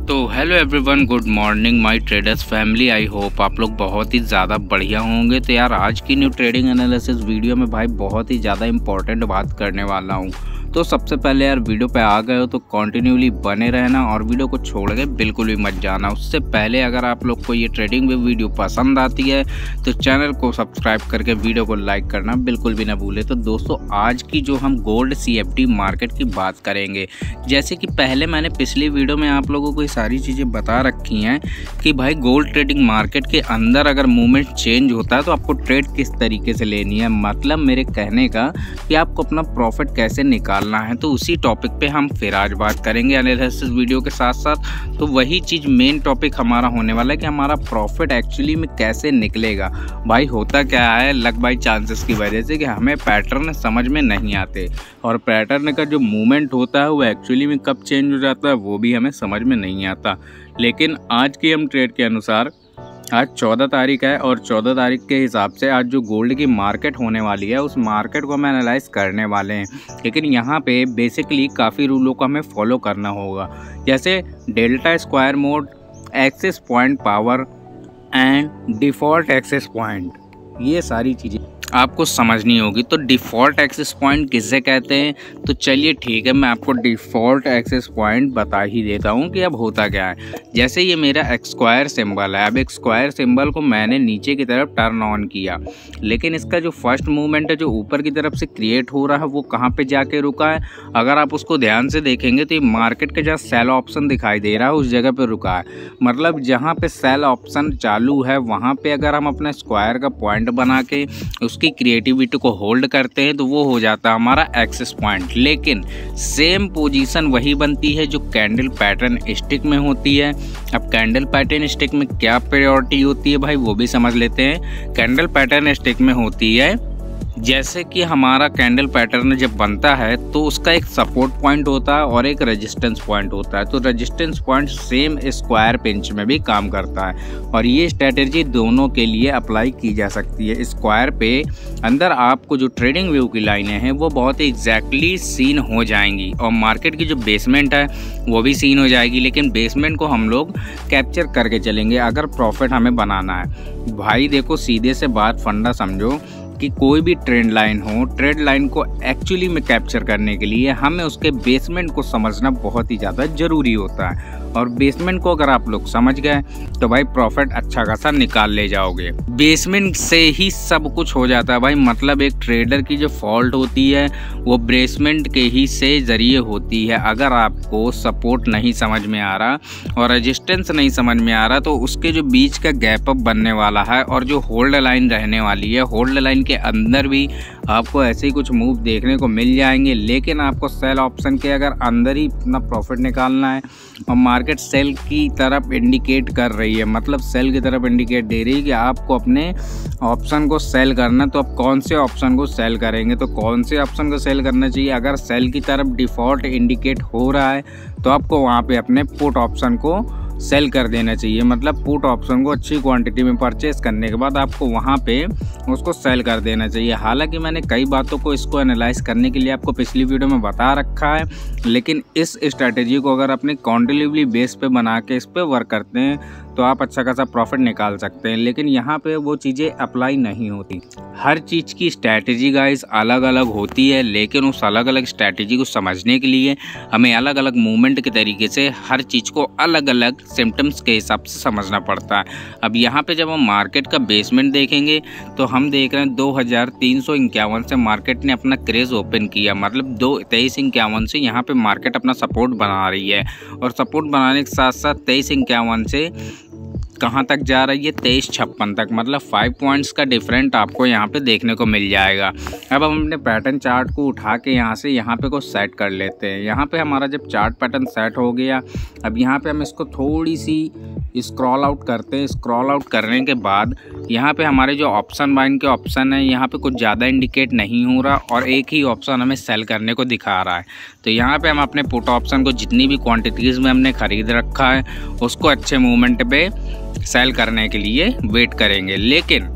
तो hello everyone, good morning my traders family. I hope आप लोग बहुत ही ज़्यादा बढ़िया होंगे। तो यार आज की न्यू ट्रेडिंग एनालिसिस वीडियो में भाई बहुत ही ज़्यादा इंपॉर्टेंट बात करने वाला हूँ। तो सबसे पहले यार वीडियो पे आ गए हो तो कंटिन्यूली बने रहना और वीडियो को छोड़ के बिल्कुल भी मत जाना। उससे पहले अगर आप लोग को ये ट्रेडिंग वीडियो पसंद आती है तो चैनल को सब्सक्राइब करके वीडियो को लाइक करना बिल्कुल भी ना भूले। तो दोस्तों आज की जो हम गोल्ड CFD मार्केट की बात करेंगे, जैसे कि पहले मैंने पिछली वीडियो में आप लोगों को ये सारी चीज़ें बता रखी हैं कि भाई गोल्ड ट्रेडिंग मार्केट के अंदर अगर मूवमेंट चेंज होता है तो आपको ट्रेड किस तरीके से लेनी है, मतलब मेरे कहने का कि आपको अपना प्रॉफिट कैसे निकालना है। तो उसी टॉपिक पे हम फिर आज बात करेंगे एनालिसिस वीडियो के साथ साथ। तो वही चीज़ मेन टॉपिक हमारा होने वाला है कि हमारा प्रॉफिट एक्चुअली में कैसे निकलेगा। भाई होता क्या है, लक बाई चांसेस की वजह से कि हमें पैटर्न समझ में नहीं आते और पैटर्न का जो मूवमेंट होता है वो एक्चुअली में कब चेंज हो जाता है वो भी हमें समझ में नहीं आता। लेकिन आज की हम ट्रेड के अनुसार आज 14 तारीख है और 14 तारीख के हिसाब से आज जो गोल्ड की मार्केट होने वाली है उस मार्केट को हम एनालाइज करने वाले हैं। लेकिन यहाँ पे बेसिकली काफ़ी रूलों को हमें फॉलो करना होगा, जैसे delta square mode, access point power and default access point. ये सारी चीज़ें आपको समझनी होगी। तो डिफ़ॉल्ट एक्सेस पॉइंट किसे कहते हैं, तो चलिए ठीक है मैं आपको डिफ़ॉल्ट एक्सेस पॉइंट बता ही देता हूं कि अब होता क्या है। जैसे ये मेरा स्क्वायर सिंबल है, अब एक स्क्वायर सिंबल को मैंने नीचे की तरफ टर्न ऑन किया, लेकिन इसका जो फर्स्ट मूवमेंट है जो ऊपर की तरफ से क्रिएट हो रहा है वो कहाँ पे जाके रुका है। अगर आप उसको ध्यान से देखेंगे तो ये मार्केट का जहाँ सेल ऑप्शन दिखाई दे रहा है उस जगह पर रुका है। मतलब जहाँ पे सेल ऑप्शन चालू है वहाँ पे अगर हम अपना स्क्वायर का पॉइंट बना के उसकी क्रिएटिविटी को होल्ड करते हैं तो वो हो जाता है हमारा एक्सेस पॉइंट। लेकिन सेम पोजीशन वही बनती है जो कैंडल पैटर्न स्टिक में होती है। अब कैंडल पैटर्न स्टिक में क्या प्रायोरिटी होती है भाई वो भी समझ लेते हैं। कैंडल पैटर्न स्टिक में होती है, जैसे कि हमारा कैंडल पैटर्न जब बनता है तो उसका एक सपोर्ट पॉइंट होता है और एक रेजिस्टेंस पॉइंट होता है। तो resistance point same square pinch में भी काम करता है और ये स्ट्रेटेजी दोनों के लिए अप्लाई की जा सकती है। स्क्वायर पे अंदर आपको जो ट्रेडिंग व्यू की लाइनें हैं वो बहुत ही एग्जैक्टली सीन हो जाएंगी और मार्केट की जो बेसमेंट है वो भी सीन हो जाएगी। लेकिन बेसमेंट को हम लोग कैप्चर करके चलेंगे अगर प्रॉफिट हमें बनाना है। भाई देखो सीधे से बात फंडा समझो कि कोई भी ट्रेंड लाइन हो, ट्रेंड लाइन को एक्चुअली में कैप्चर करने के लिए हमें उसके बेसमेंट को समझना बहुत ही ज़्यादा ज़रूरी होता है और बेसमेंट को अगर आप लोग समझ गए तो भाई प्रॉफिट अच्छा खासा निकाल ले जाओगे। बेसमेंट से ही सब कुछ हो जाता है भाई। मतलब एक ट्रेडर की जो फॉल्ट होती है वो बेसमेंट के ही से ज़रिए होती है। अगर आपको सपोर्ट नहीं समझ में आ रहा और रेजिस्टेंस नहीं समझ में आ रहा तो उसके जो बीच का गैप अप बनने वाला है और जो होल्ड लाइन रहने वाली है, होल्ड लाइन के अंदर भी आपको ऐसे ही कुछ मूव देखने को मिल जाएंगे। लेकिन आपको सेल ऑप्शन के अगर अंदर ही अपना प्रॉफिट निकालना है और मार्केट सेल की तरफ इंडिकेट कर रही है, मतलब सेल की तरफ इंडिकेट दे रही है कि आपको अपने ऑप्शन को सेल करना, तो आप कौन से ऑप्शन को सेल करेंगे, तो कौन से ऑप्शन को सेल करना चाहिए। अगर सेल की तरफ डिफ़ॉल्ट इंडिकेट हो रहा है तो आपको वहाँ पे अपने पुट ऑप्शन को सेल कर देना चाहिए। मतलब पुट ऑप्शन को अच्छी क्वांटिटी में परचेस करने के बाद आपको वहाँ पे उसको सेल कर देना चाहिए। हालांकि मैंने कई बातों को इसको एनालाइज करने के लिए आपको पिछली वीडियो में बता रखा है, लेकिन इस स्ट्रैटेजी को अगर अपने कॉन्टिन्यूसली बेस पे बना के इस पे वर्क करते हैं तो आप अच्छा खासा प्रॉफिट निकाल सकते हैं। लेकिन यहाँ पे वो चीज़ें अप्लाई नहीं होती। हर चीज़ की स्ट्रैटेजी गाइस अलग अलग होती है, लेकिन उस अलग अलग स्ट्रैटेजी को समझने के लिए हमें अलग अलग मूवमेंट के तरीके से हर चीज़ को अलग अलग सिम्टम्स के हिसाब से समझना पड़ता है। अब यहाँ पे जब हम मार्केट का बेसमेंट देखेंगे तो हम देख रहे हैं 2351 से मार्केट ने अपना क्रेज ओपन किया। मतलब 2351 से यहाँ पे मार्केट अपना सपोर्ट बना रही है और सपोर्ट बनाने के साथ साथ 2351 से कहाँ तक जा रही है, 2356 तक। मतलब 5 पॉइंट्स का डिफरेंट आपको यहाँ पे देखने को मिल जाएगा। अब हम अपने पैटर्न चार्ट को उठा के यहाँ से यहाँ पे को सेट कर लेते हैं। यहाँ पे हमारा जब चार्ट पैटर्न सेट हो गया, अब यहाँ पे हम इसको थोड़ी सी स्क्रॉल आउट करते हैं। स्क्रॉल आउट करने के बाद यहाँ पे हमारे जो ऑप्शन बाइंग के ऑप्शन है यहाँ पे कुछ ज़्यादा इंडिकेट नहीं हो रहा और एक ही ऑप्शन हमें सेल करने को दिखा रहा है। तो यहाँ पे हम अपने पुट ऑप्शन को जितनी भी क्वांटिटीज़ में हमने ख़रीद रखा है उसको अच्छे मूवमेंट पे सेल करने के लिए वेट करेंगे। लेकिन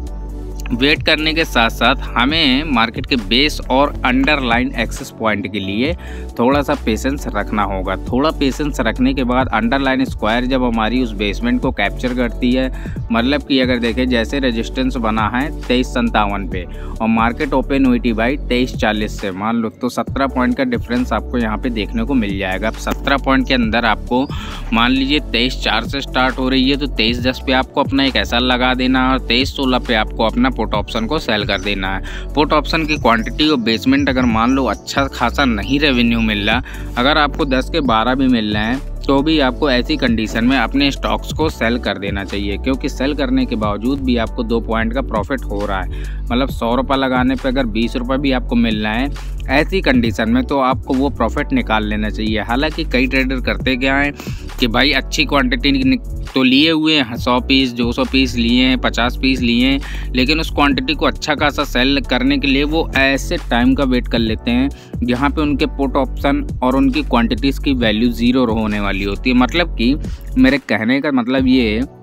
वेट करने के साथ साथ हमें मार्केट के बेस और अंडरलाइन एक्सेस पॉइंट के लिए थोड़ा सा पेशेंस रखना होगा। थोड़ा पेशेंस रखने के बाद अंडरलाइन स्क्वायर जब हमारी उस बेसमेंट को कैप्चर करती है, मतलब कि अगर देखें जैसे रेजिस्टेंस बना है 2357 पे और मार्केट ओपन हुई थी भाई 2340 से, मान लो तो 17 पॉइंट का डिफरेंस आपको यहाँ पे देखने को मिल जाएगा। अब 17 पॉइंट के अंदर आपको मान लीजिए 23.4 से स्टार्ट हो रही है तो 23.10 पे आपको अपना एक SL लगा देना है और 23.16 पे आपको अपना पुट ऑप्शन को सेल कर देना है। पुट ऑप्शन की क्वांटिटी और बेसमेंट अगर मान लो अच्छा खासा नहीं रेवेन्यू मिल रहा, अगर आपको 10 के 12 भी मिल रहे हैं तो भी आपको ऐसी कंडीशन में अपने स्टॉक्स को सेल कर देना चाहिए, क्योंकि सेल करने के बावजूद भी आपको 2 पॉइंट का प्रॉफिट हो रहा है। मतलब 100 रुपये लगाने पे अगर 20 रुपये भी आपको मिल रहा है ऐसी कंडीशन में, तो आपको वो प्रॉफिट निकाल लेना चाहिए। हालांकि कई ट्रेडर करते क्या हैं कि भाई अच्छी क्वांटिटी तो लिए हुए हैं, 100 पीस 200 पीस लिए हैं, 50 पीस लिए हैं, लेकिन उस क्वांटिटी को अच्छा खासा सेल करने के लिए वो ऐसे टाइम का वेट कर लेते हैं जहाँ पे उनके पुट ऑप्शन और उनकी क्वांटिटीज़ की वैल्यू 0 होने वाली होती है। मतलब कि मेरे कहने का मतलब ये है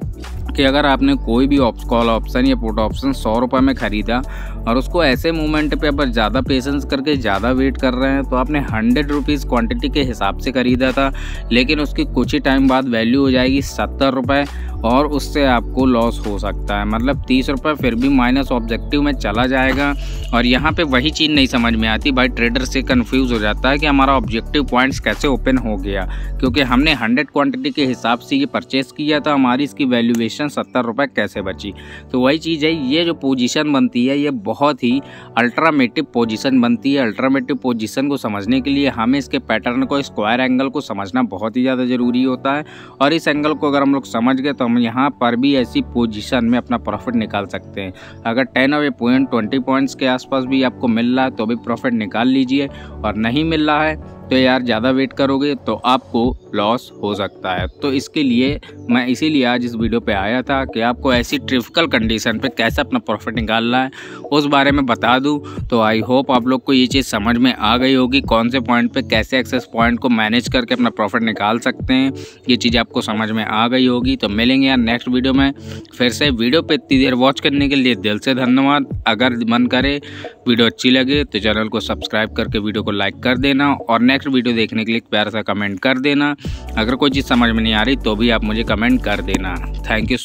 कि अगर आपने कोई भी कॉल ऑप्शन या पुट ऑप्शन 100 रुपये में ख़रीदा और उसको ऐसे मोमेंट पे अगर ज़्यादा पेशेंस करके ज़्यादा वेट कर रहे हैं तो आपने 100 रुपीज़ क्वान्टिटी के हिसाब से ख़रीदा था, लेकिन उसकी कुछ ही टाइम बाद वैल्यू हो जाएगी 70 रुपये और उससे आपको लॉस हो सकता है। मतलब 30 रुपये फिर भी माइनस ऑब्जेक्टिव में चला जाएगा। और यहाँ पे वही चीज़ नहीं समझ में आती भाई, ट्रेडर से कंफ्यूज हो जाता है कि हमारा ऑब्जेक्टिव पॉइंट्स कैसे ओपन हो गया, क्योंकि हमने 100 क्वांटिटी के हिसाब से ये परचेस किया था, हमारी इसकी वैल्यूएशन 70 रुपये कैसे बची। तो वही चीज़ है, ये जो पोजीशन बनती है ये बहुत ही अल्ट्रामेटिव पोजीशन बनती है। अल्ट्रामेटिव पोजीशन को समझने के लिए हमें इसके पैटर्न को, स्क्वायर एंगल को समझना बहुत ही ज़्यादा ज़रूरी होता है। और इस एंगल को अगर हम लोग समझ गए तो हम यहाँ पर भी ऐसी पोजीशन में अपना प्रॉफिट निकाल सकते हैं। अगर 10 और 20 पॉइंट्स के आसपास भी आपको मिल रहा है तो भी प्रॉफिट निकाल लीजिए, और नहीं मिल रहा है तो यार ज़्यादा वेट करोगे तो आपको लॉस हो सकता है। तो इसके लिए मैं इसीलिए आज इस वीडियो पे आया था कि आपको ऐसी ट्रिपिकल कंडीशन पे कैसे अपना प्रॉफिट निकालना है उस बारे में बता दूं। तो आई होप आप लोग को ये चीज़ समझ में आ गई होगी, कौन से पॉइंट पे कैसे एक्सेस पॉइंट को मैनेज करके अपना प्रॉफिट निकाल सकते हैं, ये चीज़ आपको समझ में आ गई होगी। तो मिलेंगे यार नेक्स्ट वीडियो में फिर से। वीडियो पर इतनी देर वॉच करने के लिए दिल से धन्यवाद। अगर मन करे वीडियो अच्छी लगे तो चैनल को सब्सक्राइब करके वीडियो को लाइक कर देना और नेक्स्ट वीडियो देखने के लिए प्यारा सा कमेंट कर देना। अगर कोई चीज़ समझ में नहीं आ रही तो भी आप मुझे कमेंट कर देना। Thank you.